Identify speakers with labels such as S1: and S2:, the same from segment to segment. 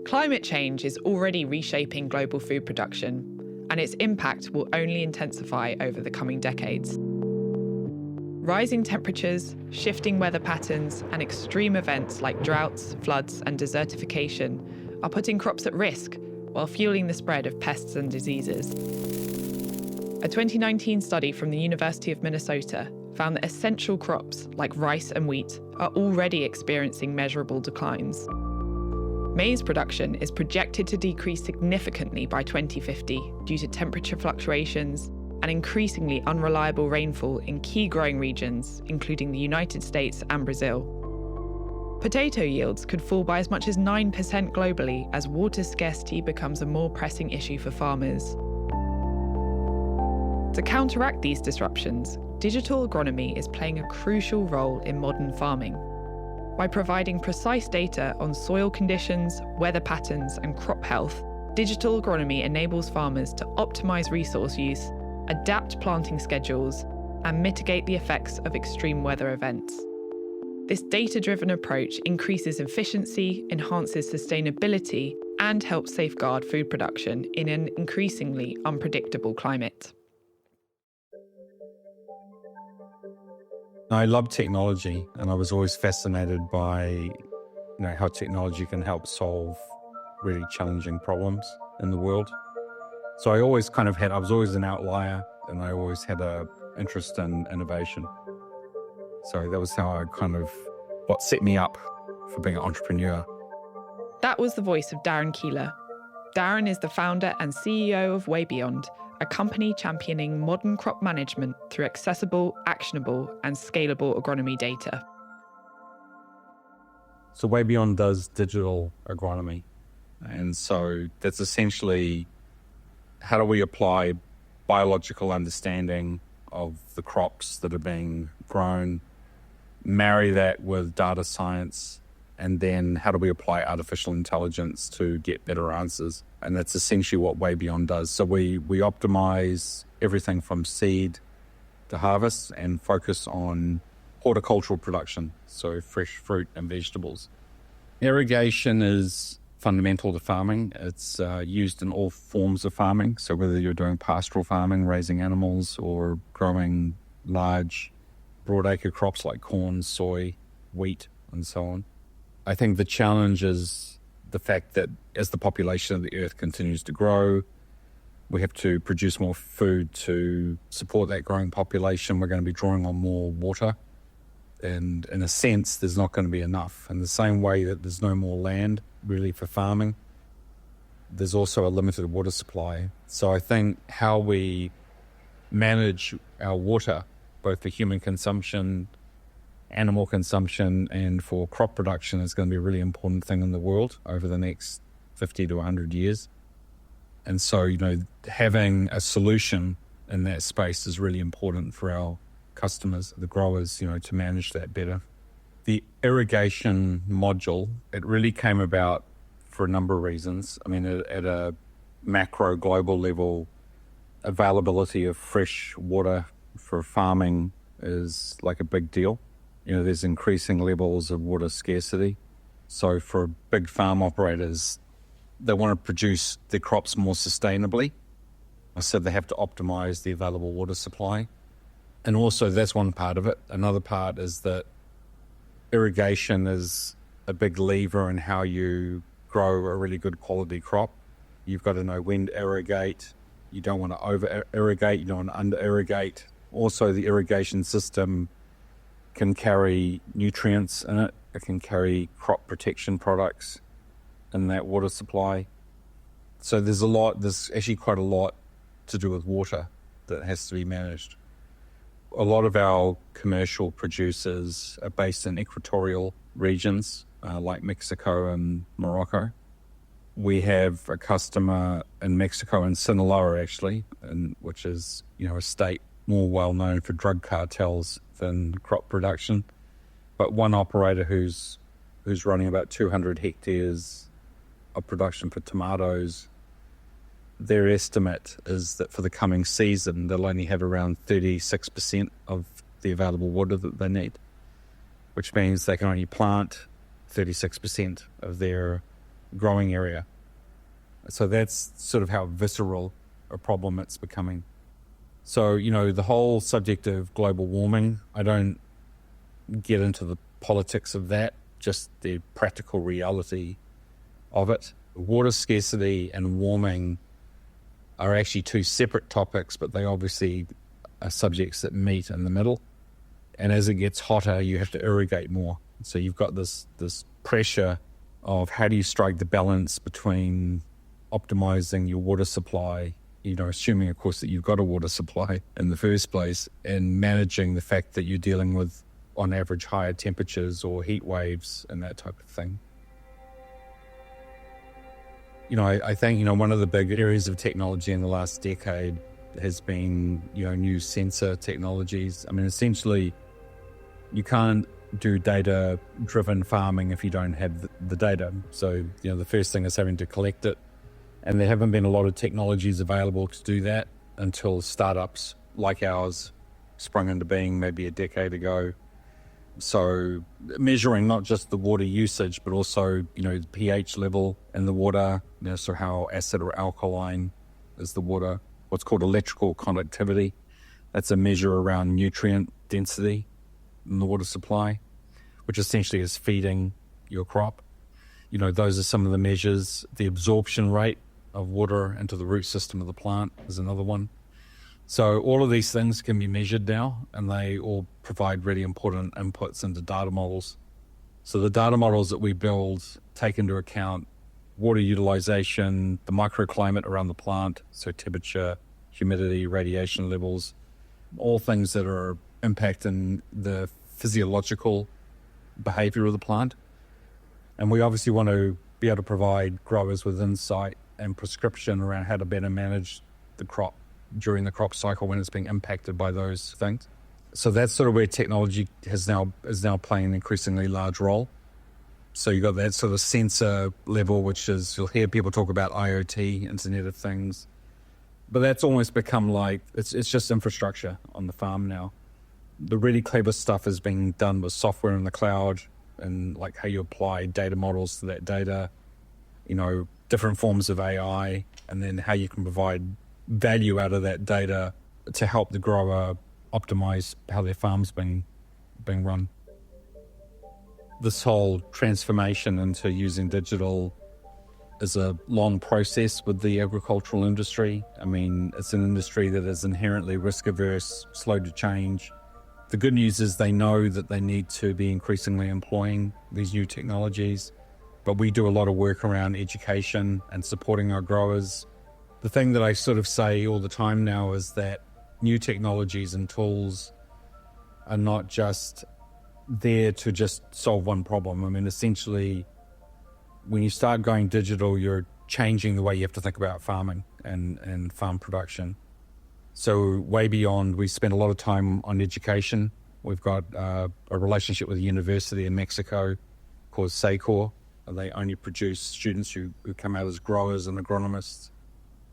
S1: Climate change is already reshaping global food production, and its impact will only intensify over the coming decades. Rising temperatures, shifting weather patterns, and extreme events like droughts, floods, and desertification are putting crops at risk while fueling the spread of pests and diseases. A 2019 study from the University of Minnesota found that essential crops like rice and wheat are already experiencing measurable declines. Maize production is projected to decrease significantly by 2050 due to temperature fluctuations and increasingly unreliable rainfall in key growing regions, including the United States and Brazil. Potato yields could fall by as much as 9% globally as water scarcity becomes a more pressing issue for farmers. To counteract these disruptions, digital agronomy is playing a crucial role in modern farming. By providing precise data on soil conditions, weather patterns, and crop health, digital agronomy enables farmers to optimise resource use, adapt planting schedules, and mitigate the effects of extreme weather events. This data-driven approach increases efficiency, enhances sustainability, and helps safeguard food production in an increasingly unpredictable climate.
S2: I love technology, and I was always fascinated by how technology can help solve really challenging problems in the world. So I was always an outlier, and I always had an interest in innovation. So that was what set me up for being an entrepreneur.
S1: That was the voice of Darryn Keiller. Darryn is the founder and CEO of WayBeyond, a company championing modern crop management through accessible, actionable, and scalable agronomy data.
S2: So WayBeyond does digital agronomy. And so that's essentially how do we apply biological understanding of the crops that are being grown, marry that with data science, and then how do we apply artificial intelligence to get better answers? And that's essentially what WayBeyond does. So we optimize everything from seed to harvest and focus on horticultural production, so fresh fruit and vegetables. Irrigation is fundamental to farming. It's used in all forms of farming. So whether you're doing pastoral farming, raising animals, or growing large broadacre crops like corn, soy, wheat, and so on. I think the challenge is the fact that as the population of the earth continues to grow, we have to produce more food to support that growing population. We're going to be drawing on more water. And in a sense, there's not going to be enough. In the same way that there's no more land really for farming, there's also a limited water supply. So I think how we manage our water, both for human consumption, animal consumption, and for crop production, is going to be a really important thing in the world over the next 50 to 100 years. And so, having a solution in that space is really important for our customers, the growers, to manage that better. The irrigation module, it really came about for a number of reasons. I mean, at a macro global level, availability of fresh water for farming is like a big deal. There's increasing levels of water scarcity. So for big farm operators, they want to produce their crops more sustainably. So they have to optimize the available water supply. And also that's one part of it. Another part is that irrigation is a big lever in how you grow a really good quality crop. You've got to know when to irrigate. You don't want to over-irrigate. You don't want to under-irrigate. Also, the irrigation system can carry nutrients in it. It can carry crop protection products in that water supply. So there's actually quite a lot to do with water that has to be managed. A lot of our commercial producers are based in equatorial regions like Mexico and Morocco. We have a customer in Mexico, in Sinaloa actually, which is a state more well known for drug cartels than crop production. But one operator who's running about 200 hectares of production for tomatoes, their estimate is that for the coming season, they'll only have around 36% of the available water that they need, which means they can only plant 36% of their growing area. So that's sort of how visceral a problem it's becoming. So, the whole subject of global warming, I don't get into the politics of that, just the practical reality of it. Water scarcity and warming are actually two separate topics, but they obviously are subjects that meet in the middle. And as it gets hotter, you have to irrigate more. So you've got this pressure of how do you strike the balance between optimizing your water supply, assuming, of course, that you've got a water supply in the first place, and managing the fact that you're dealing with, on average, higher temperatures or heat waves and that type of thing. I think, one of the big areas of technology in the last decade has been, new sensor technologies. I mean, essentially, you can't do data-driven farming if you don't have the data. So, the first thing is having to collect it. And there haven't been a lot of technologies available to do that until startups like ours sprung into being maybe a decade ago. So measuring not just the water usage, but also, the pH level in the water, so how acid or alkaline is the water, what's called electrical conductivity. That's a measure around nutrient density in the water supply, which essentially is feeding your crop. Those are some of the measures. The absorption rate of water into the root system of the plant is another one. So all of these things can be measured now, and they all provide really important inputs into data models. So the data models that we build take into account water utilization, the microclimate around the plant, so temperature, humidity, radiation levels, all things that are impacting the physiological behavior of the plant. And we obviously want to be able to provide growers with insight and prescription around how to better manage the crop during the crop cycle when it's being impacted by those things. So that's sort of where technology is now playing an increasingly large role. So you've got that sort of sensor level, which is, you'll hear people talk about IoT, Internet of Things, but that's almost become like, it's just infrastructure on the farm now. The really clever stuff is being done with software in the cloud, and like how you apply data models to that data, different forms of AI, and then how you can provide value out of that data to help the grower optimize how their farm's being run. This whole transformation into using digital is a long process with the agricultural industry. I mean, it's an industry that is inherently risk averse, slow to change. The good news is they know that they need to be increasingly employing these new technologies, but we do a lot of work around education and supporting our growers. The thing that I sort of say all the time now is that new technologies and tools are not just there to just solve one problem. I mean, essentially, when you start going digital, you're changing the way you have to think about farming and farm production. So WayBeyond, we spend a lot of time on education. We've got a relationship with a university in Mexico called SACOR. They only produce students who come out as growers and agronomists.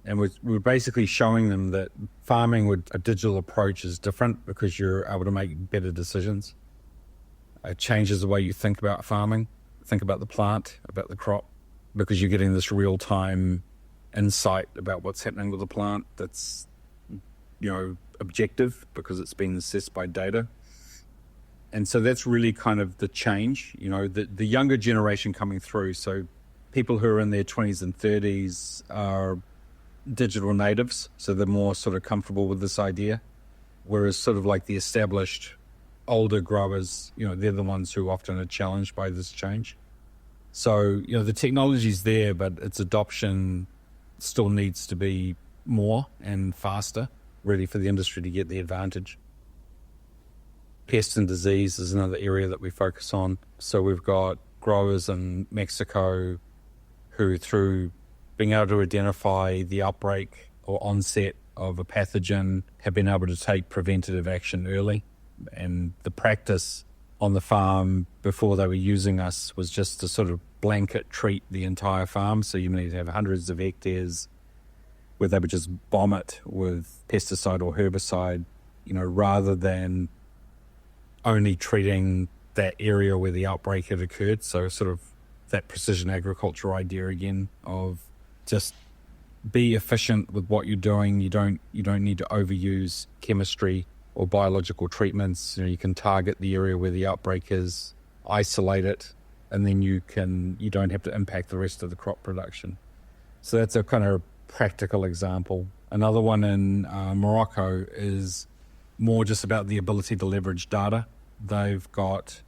S2: And we're basically showing them that farming with a digital approach is different because you're able to make better decisions. It changes the way you think about farming, think about the plant, about the crop, because you're getting this real-time insight about what's happening with the plant that's, objective because it's been assessed by data. And so that's really kind of the change, the younger generation coming through. So people who are in their 20s and 30s are digital natives, so they're more sort of comfortable with this idea, whereas sort of like the established older growers, they're the ones who often are challenged by this change. So, the technology's there, but its adoption still needs to be more and faster, really, for the industry to get the advantage. Pest and disease is another area that we focus on. So we've got growers in Mexico who, through being able to identify the outbreak or onset of a pathogen, have been able to take preventative action early. And the practice on the farm before they were using us was just to sort of blanket treat the entire farm. So you need to have hundreds of hectares where they would just bomb it with pesticide or herbicide, rather than only treating that area where the outbreak had occurred. So sort of that precision agriculture idea again of just be efficient with what you're doing. You don't need to overuse chemistry or biological treatments. You can target the area where the outbreak is, isolate it, and then you don't have to impact the rest of the crop production. So that's a kind of practical example. Another one in Morocco is more just about the ability to leverage data. They've got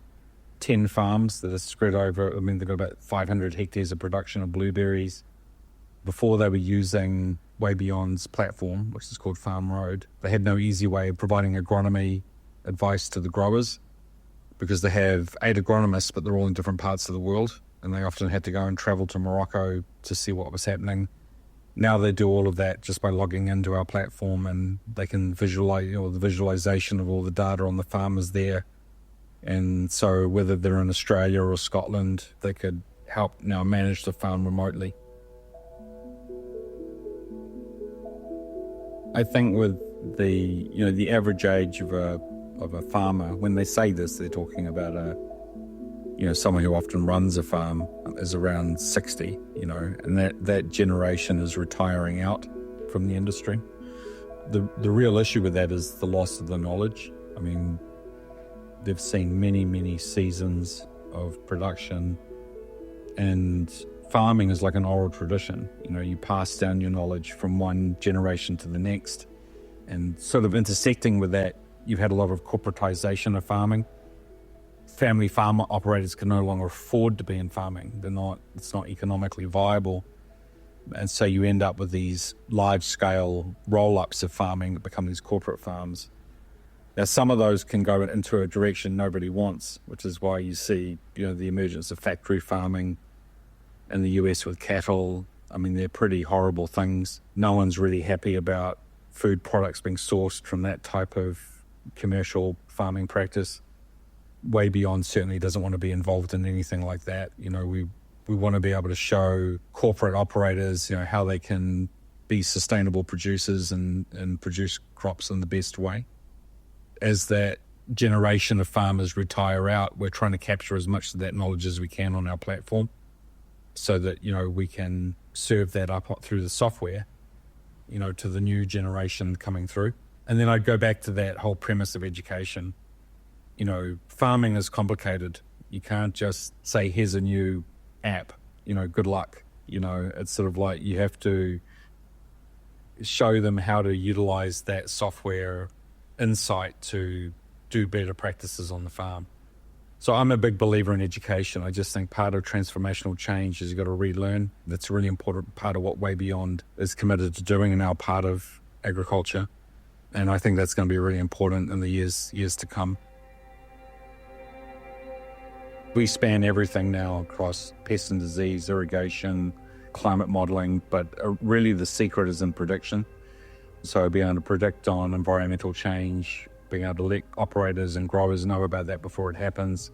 S2: 10 farms that are spread over, they've got about 500 hectares of production of blueberries. Before they were using WayBeyond's platform, which is called Farm Road, they had no easy way of providing agronomy advice to the growers because they have 8 agronomists, but they're all in different parts of the world, and they often had to go and travel to Morocco to see what was happening. Now they do all of that just by logging into our platform, and they can visualize, the visualization of all the data on the farm is there. And so whether they're in Australia or Scotland, they could help now manage the farm remotely. I think with the average age of a farmer, when they say this, they're talking about someone who often runs a farm is around 60, and that generation is retiring out from the industry. The real issue with that is the loss of the knowledge. They've seen many, many seasons of production, and farming is like an oral tradition. You pass down your knowledge from one generation to the next, and sort of intersecting with that, you've had a lot of corporatization of farming. Family farm operators can no longer afford to be in farming. It's not economically viable. And so you end up with these large-scale roll-ups of farming that become these corporate farms. Now, some of those can go into a direction nobody wants, which is why you see, the emergence of factory farming in the US with cattle. They're pretty horrible things. No one's really happy about food products being sourced from that type of commercial farming practice. WayBeyond certainly doesn't want to be involved in anything like that. We want to be able to show corporate operators, how they can be sustainable producers and produce crops in the best way. As that generation of farmers retire out, we're trying to capture as much of that knowledge as we can on our platform so that, we can serve that up through the software, to the new generation coming through. And then I'd go back to that whole premise of education. Farming is complicated. You can't just say, here's a new app, good luck. It's sort of like you have to show them how to utilize that software insight to do better practices on the farm. So I'm a big believer in education. I just think part of transformational change is you've got to relearn. That's a really important part of what WayBeyond is committed to doing and now part of agriculture. And I think that's going to be really important in the years to come. We span everything now across pest and disease, irrigation, climate modeling, but really the secret is in prediction. So being able to predict on environmental change, being able to let operators and growers know about that before it happens,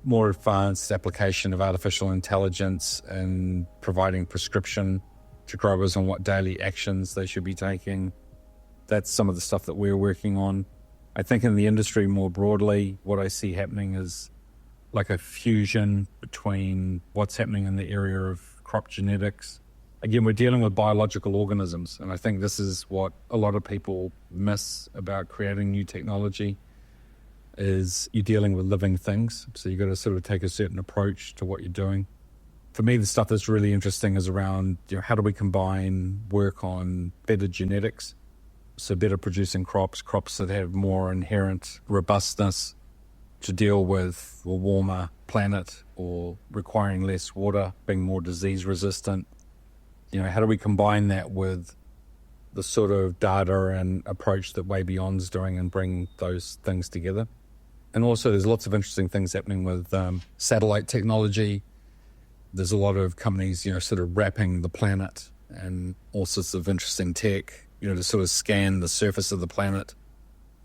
S2: more advanced application of artificial intelligence and providing prescription to growers on what daily actions they should be taking. That's some of the stuff that we're working on. I think in the industry more broadly, what I see happening is like a fusion between what's happening in the area of crop genetics. Again, we're dealing with biological organisms, and I think this is what a lot of people miss about creating new technology is you're dealing with living things. So you've got to sort of take a certain approach to what you're doing. For me, the stuff that's really interesting is around, how do we combine work on better genetics? So better producing crops that have more inherent robustness to deal with a warmer planet or requiring less water, being more disease resistant. How do we combine that with the sort of data and approach that WayBeyond's doing and bring those things together? And also there's lots of interesting things happening with satellite technology. There's a lot of companies, sort of wrapping the planet and all sorts of interesting tech, to sort of scan the surface of the planet.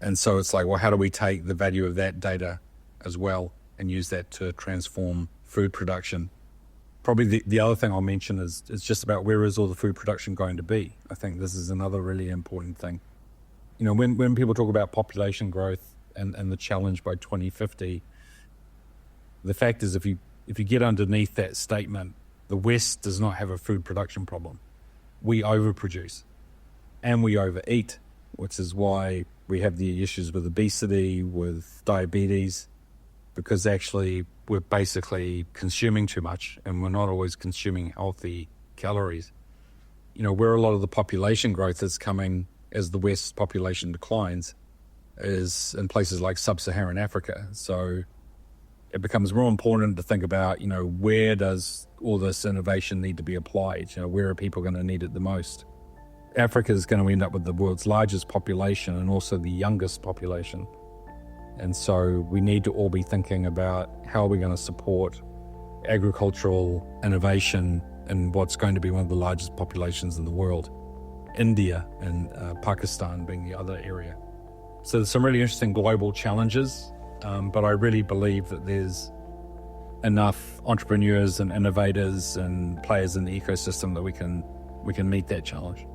S2: And so it's like, well, how do we take the value of that data as well and use that to transform food production? Probably the other thing I'll mention is just about where is all the food production going to be? I think this is another really important thing. When people talk about population growth and the challenge by 2050, the fact is if if you get underneath that statement, the West does not have a food production problem. We overproduce and we overeat, which is why we have the issues with obesity, with diabetes, because actually we're basically consuming too much and we're not always consuming healthy calories. You know, where a lot of the population growth is coming as the West's population declines is in places like sub-Saharan Africa. So it becomes more important to think about, you know, where does all this innovation need to be applied? You know, where are people going to need it the most? Africa is going to end up with the world's largest population and also the youngest population. And so we need to all be thinking about how are we going to support agricultural innovation in what's going to be one of the largest populations in the world, India and Pakistan being the other area. So there's some really interesting global challenges, but I really believe that there's enough entrepreneurs and innovators and players in the ecosystem that we can meet that challenge.